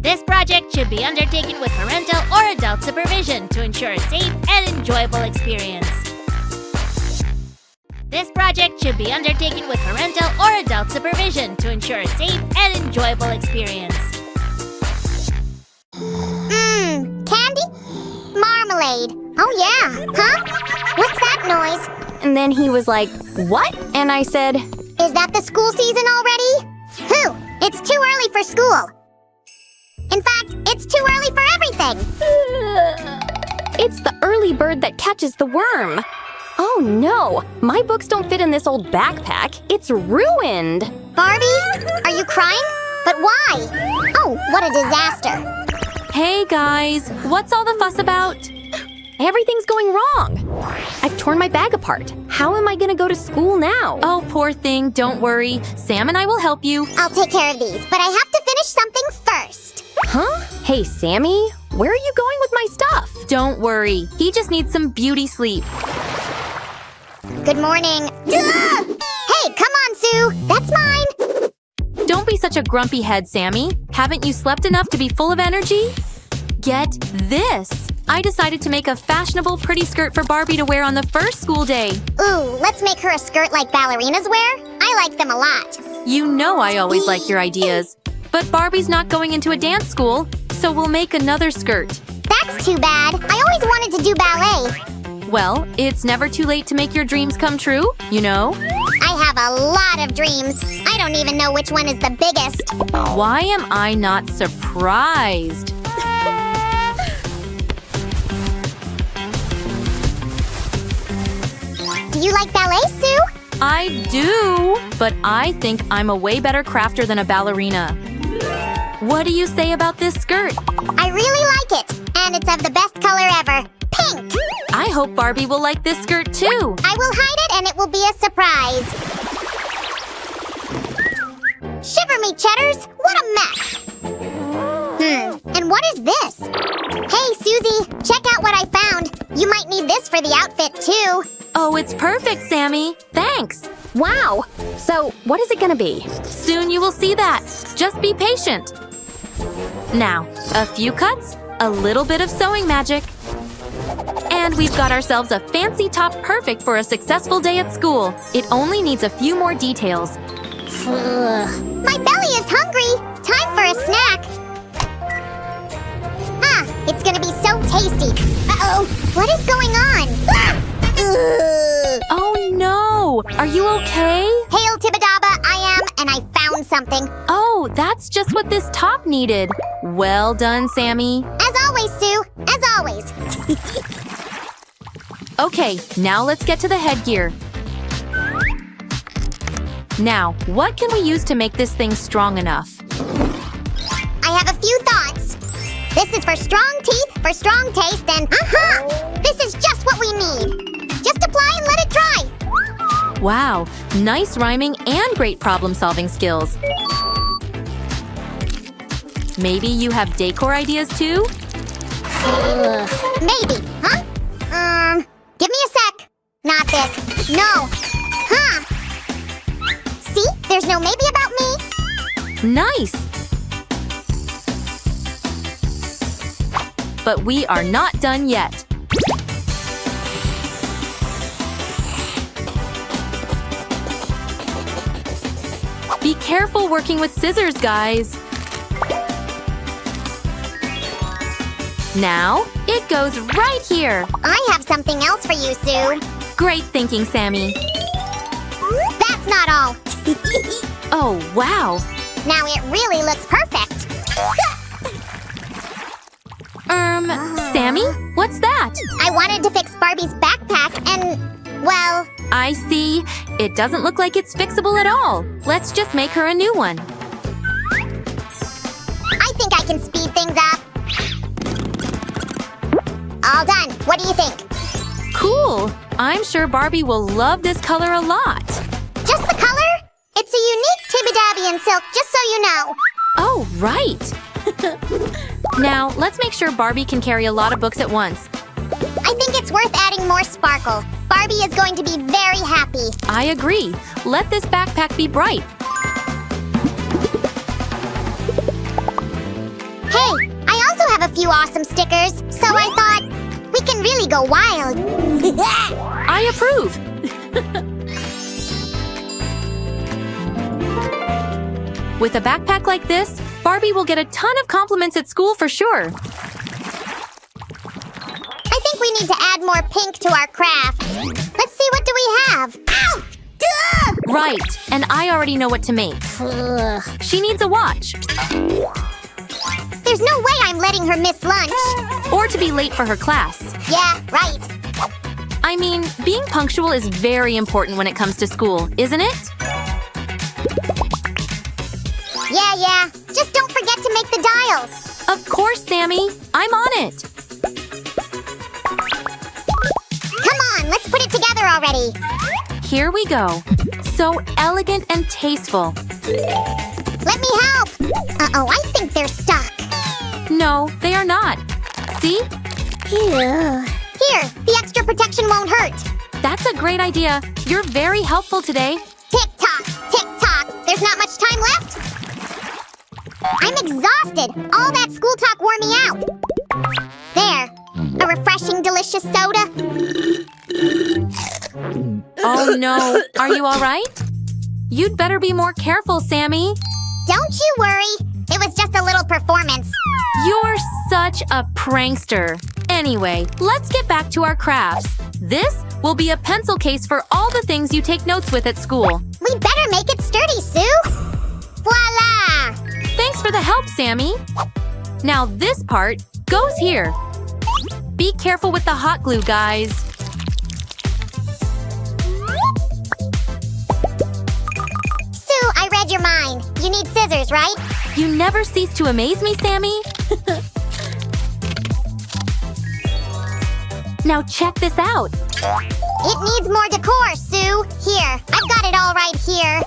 This project should be undertaken with parental or adult supervision to ensure a safe and enjoyable experience. This project should be undertaken with parental or adult supervision to ensure a safe and enjoyable experience. Candy? Marmalade. Oh yeah, huh? What's that noise? And then he was like, "What?" And I said, Is that the school season already? Phew, it's too early for school. In fact, it's too early for everything. "It's the early bird that catches the worm." Oh no, my books don't fit in this old backpack. It's ruined. Barbie, are you crying? But why? Oh, what a disaster. Hey guys, what's all the fuss about? Everything's going wrong. I've torn my bag apart. How am I gonna go to school now? Oh, poor thing, don't worry. Sam and I will help you. I'll take care of these, but I have to finish something first. Huh? Hey, Sammy, where are you going with my stuff? Don't worry, he just needs some beauty sleep. Good morning. Hey, come on, Sue. That's mine. Don't be such a grumpy head, Sammy. Haven't you slept enough to be full of energy? Get this! I decided to make a fashionable pretty skirt for Barbie to wear on the first school day. Ooh, let's make her a skirt like ballerinas wear. I like them a lot. You know I always like your ideas. But Barbie's not going into a dance school, so we'll make another skirt. That's too bad. I always wanted to do ballet. Well, it's never too late to make your dreams come true, you know? I have a lot of dreams. I don't even know which one is the biggest. Why am I not surprised? Do you like ballet, Sue? I do, but I think I'm a way better crafter than a ballerina. What do you say about this skirt? I really like it, and it's of the best color ever. Pink! I hope Barbie will like this skirt too. I will hide it and it will be a surprise. Shiver me cheddars, what a mess! And what is this? Hey, Susie, check out what I found. You might need this for the outfit too. Oh, it's perfect, Sammy. Thanks. Wow. So, what is it gonna be? Soon you will see that. Just be patient. Now, a few cuts, a little bit of sewing magic. And we've got ourselves a fancy top perfect for a successful day at school. It only needs a few more details. My belly is hungry. Time for a snack. It's gonna be so tasty. Uh-oh, what is going on? Oh no! Are you okay? Hail Tibidaba, I am, and I found something. Oh, that's just what this top needed. Well done, Sammy. As always, Sue, as always. Okay, now let's get to the headgear. Now, what can we use to make this thing strong enough? I have a few thoughts. This is for strong teeth, for strong taste, and this is just what we need. Just apply and let it dry. Wow, nice rhyming and great problem-solving skills. Maybe you have decor ideas too? Maybe, huh? Give me a sec. Not this. No. See? There's no maybe about me. Nice! But we are not done yet. Be careful working with scissors, guys. Now, it goes right here. I have something else for you, Sue. Great thinking, Sammy. That's not all. Oh, wow. Now it really looks perfect. Sammy? What's that? I wanted to fix Barbie's backpack and, well... I see. It doesn't look like it's fixable at all. Let's just make her a new one. I think I can speed things up. All done. What do you think? Cool. I'm sure Barbie will love this color a lot. Just the color? It's a unique Tibidabian silk, just so you know. Oh, right. Now, let's make sure Barbie can carry a lot of books at once. I think it's worth adding more sparkle. Barbie is going to be very happy. I agree. Let this backpack be bright. Hey, few awesome stickers, so I thought we can really go wild. I approve. With a backpack like this, Barbie will get a ton of compliments at school for sure. I think we need to add more pink to our crafts. Let's see, what do we have? Ow! Duh! Right, and I already know what to make. She needs a watch. There's no way I'm letting her miss lunch. Or to be late for her class. Yeah, right. I mean, being punctual is very important when it comes to school, isn't it? Yeah. Just don't forget to make the dial. Of course, Sammy. I'm on it. Come on, let's put it together already. Here we go. So elegant and tasteful. Let me help. Uh-oh, I think they're stuck. No, they are not. See? Here, the extra protection won't hurt. That's a great idea. You're very helpful today. Tick-tock, tick-tock. There's not much time left. I'm exhausted. All that school talk wore me out. There. A refreshing, delicious soda. Oh no, are you all right? You'd better be more careful, Sammy. Don't you worry. It was just a little performance. You're such a prankster. Anyway, let's get back to our crafts. This will be a pencil case for all the things you take notes with at school. We better make it sturdy, Sue. Voila! Thanks for the help, Sammy. Now this part goes here. Be careful with the hot glue, guys. Sue, I read your mind. You need scissors, right? You never cease to amaze me, Sammy. Now check this out. It needs more decor, Sue. Here, I've got it all right here.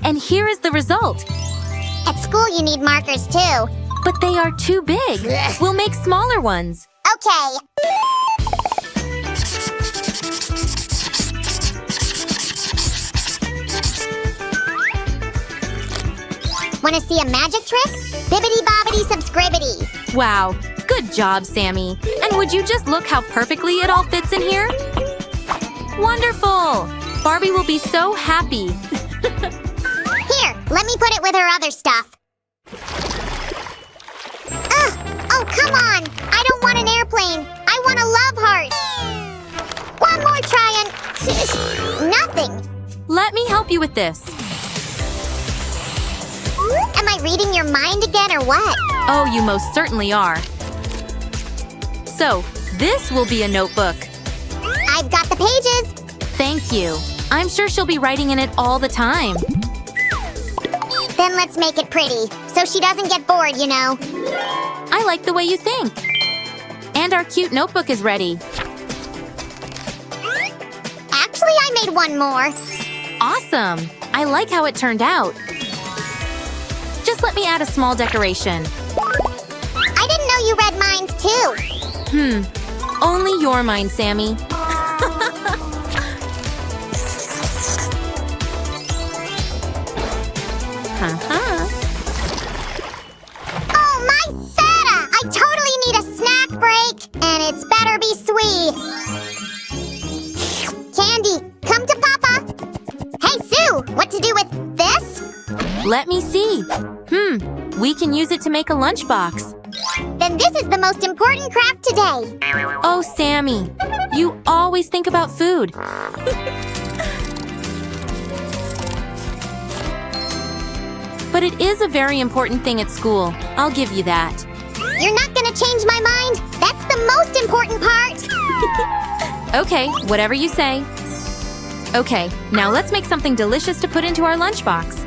And here is the result. At school, you need markers, too. But they are too big. We'll make smaller ones. Okay. Want to see a magic trick? Bibbidi-bobbidi-subscribbidi. Wow, good job, Sammy. And would you just look how perfectly it all fits in here? Wonderful! Barbie will be so happy. Here, let me put it with her other stuff. Oh, come on! I don't want an airplane. I want a love heart. One more try and... nothing. Let me help you with this. Am I reading your mind again or what? Oh, you most certainly are. So, this will be a notebook. I've got the pages. Thank you. I'm sure she'll be writing in it all the time. Then let's make it pretty, so she doesn't get bored, you know. I like the way you think. And our cute notebook is ready. Actually, I made one more. Awesome! I like how it turned out. Just let me add a small decoration. I didn't know you read minds, too. Only your mind, Sammy. Oh, my feta! I totally need a snack break, and it's better be sweet. Candy, come to Papa. Hey, Sue, what to do with this? Let me see. We can use it to make a lunchbox. Then this is the most important craft today. Oh, Sammy, you always think about food. But it is a very important thing at school. I'll give you that. You're not gonna change my mind? That's the most important part. Okay, whatever you say. Okay, now let's make something delicious to put into our lunchbox.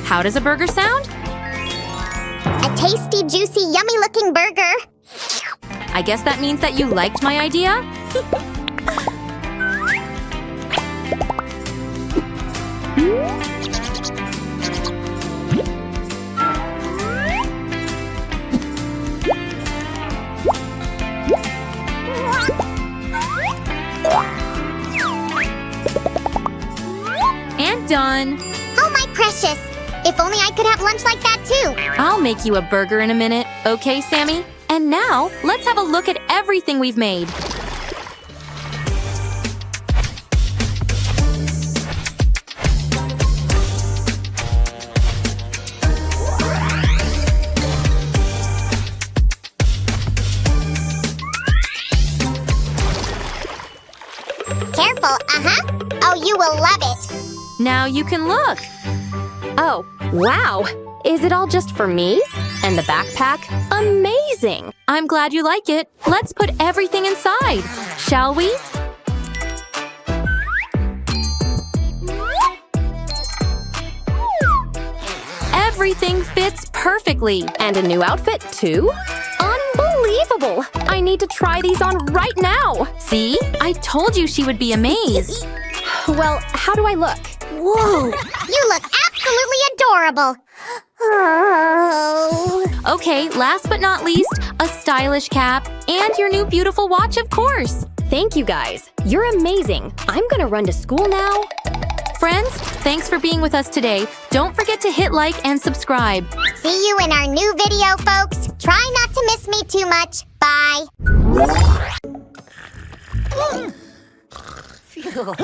How does a burger sound? A tasty, juicy, yummy-looking burger. I guess that means that you liked my idea? And done. Oh, my precious. If only I could have lunch like that too. I'll make you a burger in a minute, okay, Sammy? And now, let's have a look at everything we've made. Careful, oh, you will love it. Now you can look. Oh, wow! Is it all just for me? And the backpack? Amazing! I'm glad you like it. Let's put everything inside, shall we? Everything fits perfectly. And a new outfit, too? Unbelievable! I need to try these on right now! See? I told you she would be amazed. Well, how do I look? Whoa, you look absolutely adorable. Oh. Okay, last but not least, a stylish cap and your new beautiful watch, of course. Thank you, guys. You're amazing. I'm gonna run to school now. Friends, thanks for being with us today. Don't forget to hit like and subscribe. See you in our new video, folks. Try not to miss me too much. Bye. Phew.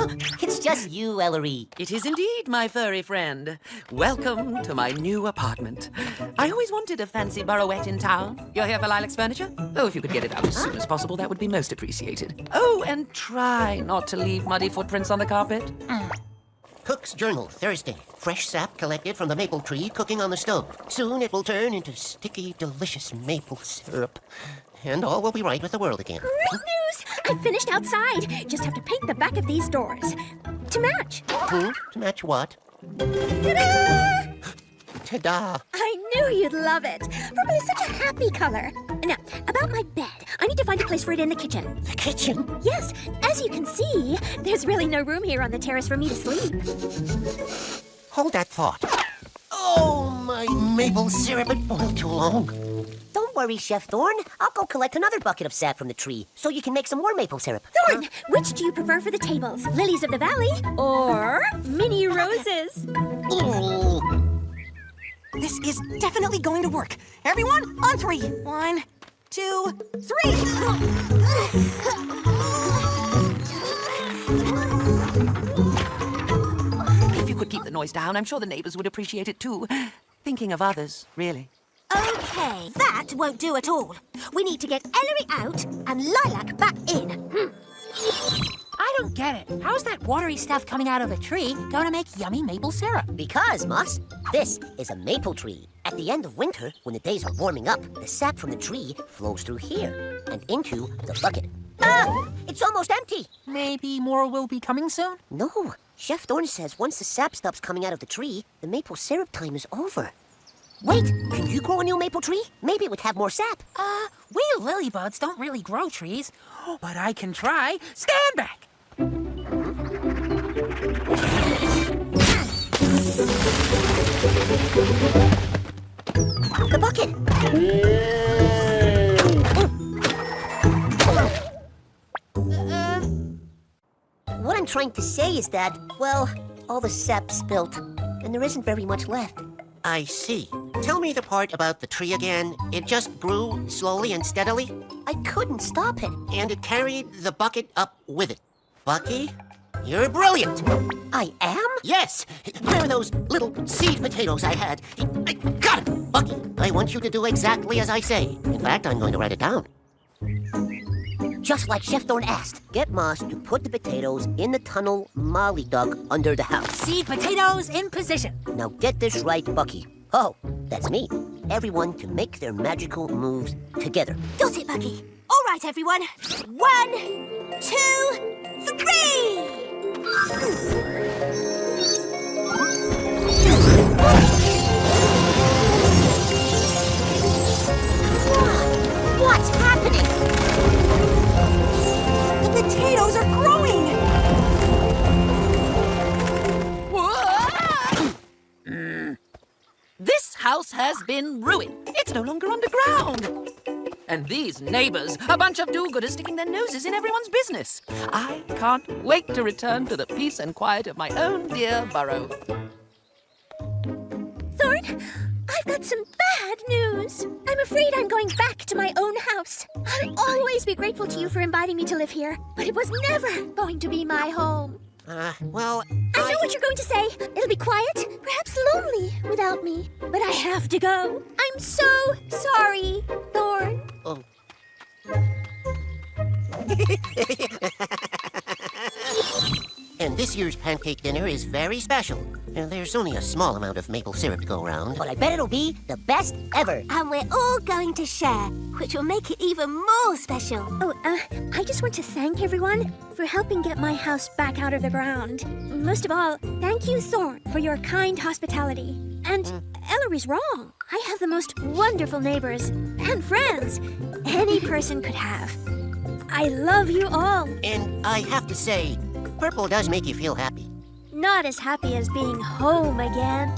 It's just you, Ellery. It is indeed, my furry friend. Welcome to my new apartment. I always wanted a fancy burrowette in town. You're here for Lilac's furniture? Oh, if you could get it out as soon as possible, that would be most appreciated. Oh, and try not to leave muddy footprints on the carpet. Cook's Journal, Thursday. Fresh sap collected from the maple tree cooking on the stove. Soon it will turn into sticky, delicious maple syrup. And all will be right with the world again. Great news! I finished outside. Just have to paint the back of these doors to match. To match what? Ta-da! Ta-da! I knew you'd love it. Purple is such a happy color. Now, about my bed. I need to find a place for it in the kitchen. The kitchen? Yes, as you can see, there's really no room here on the terrace for me to sleep. Hold that thought. Oh, my maple syrup, it boiled too long. Don't worry, Chef Thorne. I'll go collect another bucket of sap from the tree so you can make some more maple syrup. Thorne, which do you prefer for the tables? Lilies of the valley or mini roses? Oh. This is definitely going to work. Everyone, on 3. 1, 2, 3. If you could keep the noise down, I'm sure the neighbors would appreciate it too. Thinking of others, really. Okay, that won't do at all. We need to get Ellery out and Lilac back in. I don't get it. How's that watery stuff coming out of a tree going to make yummy maple syrup? Because, Moss, this is a maple tree. At the end of winter, when the days are warming up, the sap from the tree flows through here and into the bucket. Ah! It's almost empty. Maybe more will be coming soon? No. Chef Thorne says once the sap stops coming out of the tree, the maple syrup time is over. Wait, can you grow a new maple tree? Maybe it would have more sap. We lilybugs don't really grow trees, but I can try. Stand back! The bucket. What I'm trying to say is that, well, all the sap spilt, and there isn't very much left. I see. Tell me the part about the tree again. It just grew slowly and steadily, I couldn't stop it. and it carried the bucket up with it. Bucky, you're brilliant. I am? Yes. Where are those little seed potatoes I had? I got it. Bucky, I want you to do exactly as I say. In fact, I'm going to write it down. Just like Chef Thorne asked. Get Moss to put the potatoes in the tunnel Molly dug under the house. Seed potatoes in position. Now get this right, Bucky. Oh, that's me. Everyone to make their magical moves together. Got it, Bucky. All right, everyone. 1, 2, 3. What's happening? The potatoes are growing! This house has been ruined. It's no longer underground. And these neighbors, a bunch of do-gooders sticking their noses in everyone's business. I can't wait to return to the peace and quiet of my own dear burrow. I've got some bad news. I'm afraid I'm going back to my own house. I'll always be grateful to you for inviting me to live here, but it was never going to be my home. Well, I know what you're going to say. It'll be quiet, perhaps lonely without me. But I have to go. I'm so sorry, Thorn. Oh. And this year's pancake dinner is very special. There's only a small amount of maple syrup to go around. But I bet it'll be the best ever. And we're all going to share, which will make it even more special. Oh, I just want to thank everyone for helping get my house back out of the ground. Most of all, thank you, Thorn, for your kind hospitality. And Ellery's wrong. I have the most wonderful neighbors and friends any person could have. I love you all. And I have to say, purple does make you feel happy. Not as happy as being home again.